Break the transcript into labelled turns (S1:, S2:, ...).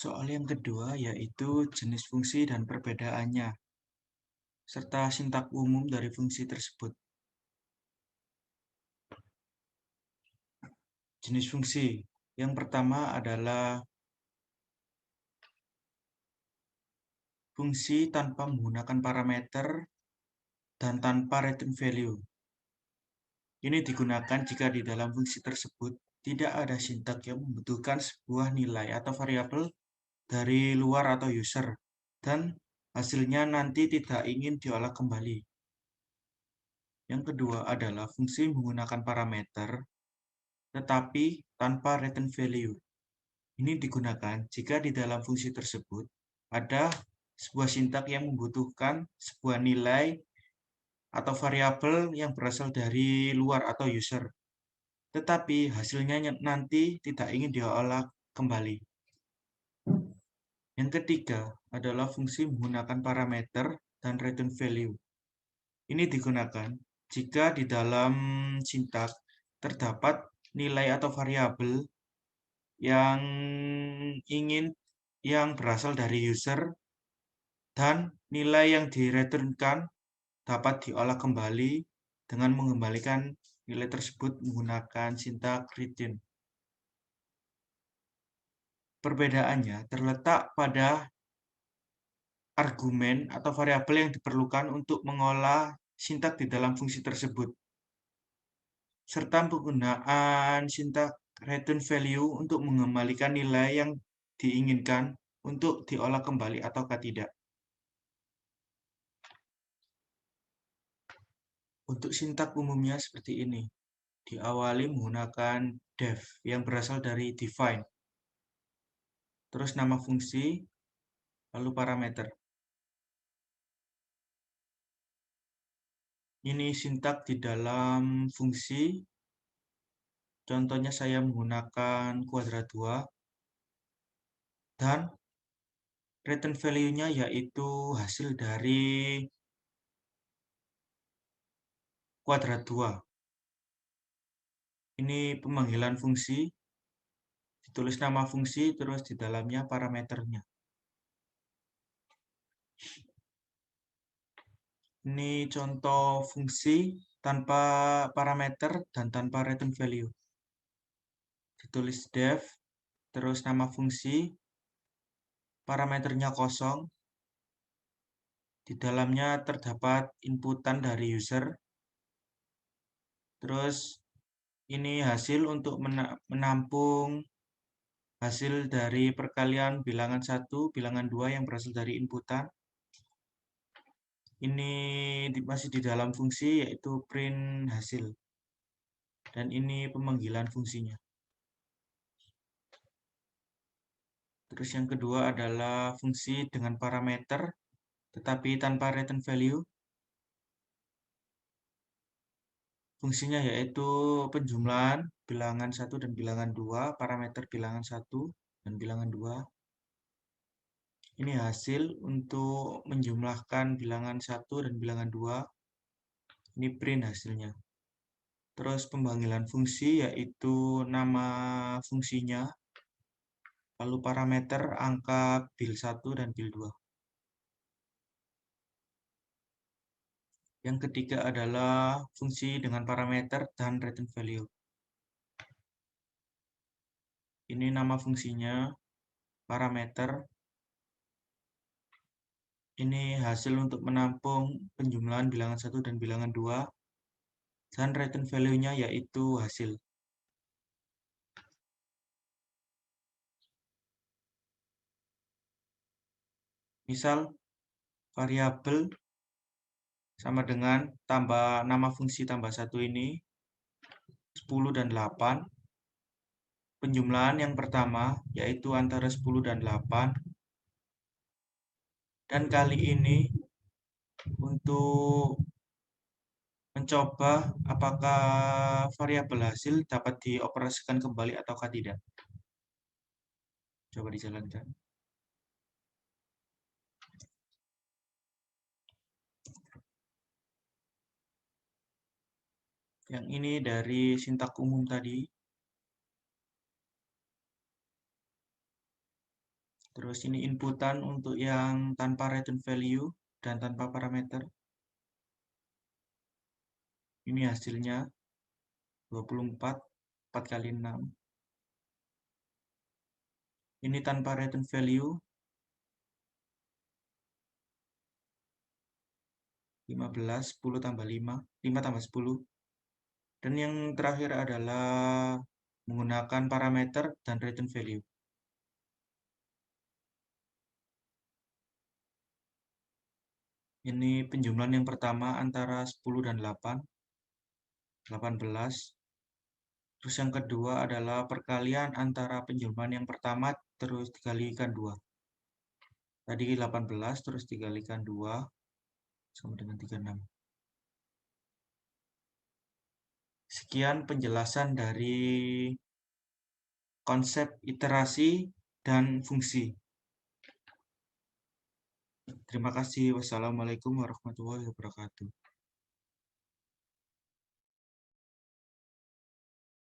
S1: Soal yang kedua yaitu jenis fungsi dan perbedaannya, serta sintak umum dari fungsi tersebut. Jenis fungsi. Yang pertama adalah fungsi tanpa menggunakan parameter dan tanpa return value. Ini digunakan jika di dalam fungsi tersebut tidak ada sintak yang membutuhkan sebuah nilai atau variabel dari luar atau user, dan hasilnya nanti tidak ingin diolah kembali. Yang kedua adalah fungsi menggunakan parameter, tetapi tanpa return value. Ini digunakan jika di dalam fungsi tersebut ada sebuah sintak yang membutuhkan sebuah nilai atau variabel yang berasal dari luar atau user, tetapi hasilnya nanti tidak ingin diolah kembali. Yang ketiga adalah fungsi menggunakan parameter dan return value. Ini digunakan jika di dalam sintak terdapat nilai atau variabel yang yang berasal dari user, dan nilai yang direturnkan dapat diolah kembali dengan mengembalikan nilai tersebut menggunakan sintak return. Perbedaannya terletak pada argumen atau variabel yang diperlukan untuk mengolah sintak di dalam fungsi tersebut, serta penggunaan sintak return value untuk mengembalikan nilai yang diinginkan untuk diolah kembali ataukah tidak. Untuk sintak umumnya seperti ini. Diawali menggunakan def yang berasal dari define, terus nama fungsi, lalu parameter. Ini sintak di dalam fungsi. Contohnya saya menggunakan kuadrat 2 dan return value-nya yaitu hasil dari kuadrat 2. Ini pemanggilan fungsi, ditulis nama fungsi, terus di dalamnya parameternya. Ini contoh fungsi tanpa parameter dan tanpa return value. Ditulis def, terus nama fungsi, parameternya kosong, di dalamnya terdapat inputan dari user, terus ini hasil untuk menampung hasil dari perkalian bilangan 1, bilangan 2 yang berasal dari inputan. Ini masih di dalam fungsi yaitu print hasil. Dan ini pemanggilan fungsinya. Terus yang kedua adalah fungsi dengan parameter tetapi tanpa return value. Fungsinya yaitu penjumlahan bilangan 1 dan bilangan 2, parameter bilangan 1 dan bilangan 2. Ini hasil untuk menjumlahkan bilangan 1 dan bilangan 2. Ini print hasilnya. Terus pemanggilan fungsi yaitu nama fungsinya, lalu parameter angka bil 1 dan bil 2. Yang ketiga adalah fungsi dengan parameter dan return value. Ini nama fungsinya, parameter. Ini hasil untuk menampung penjumlahan bilangan 1 dan bilangan 2. Dan return value-nya yaitu hasil. Misal, variabel sama dengan tambah nama fungsi tambah 1 ini, 10 dan 8. Penjumlahan yang pertama yaitu antara 10 dan 8. Dan kali ini untuk mencoba apakah variabel hasil dapat dioperasikan kembali ataukah tidak. Coba dijalankan. Yang ini dari sintak umum tadi. Terus ini inputan untuk yang tanpa return value dan tanpa parameter. Ini hasilnya 24, 4 kali 6. Ini tanpa return value, 15, 10 tambah 5, 5 tambah 10. Dan yang terakhir adalah menggunakan parameter dan return value. Ini penjumlahan yang pertama antara 10 dan 8, 18. Terus yang kedua adalah perkalian antara penjumlahan yang pertama terus dikalikan 2. Tadi 18 terus dikalikan 2 sama dengan 36. Sekian penjelasan dari konsep iterasi dan fungsi. Terima kasih. Wassalamualaikum warahmatullahi wabarakatuh.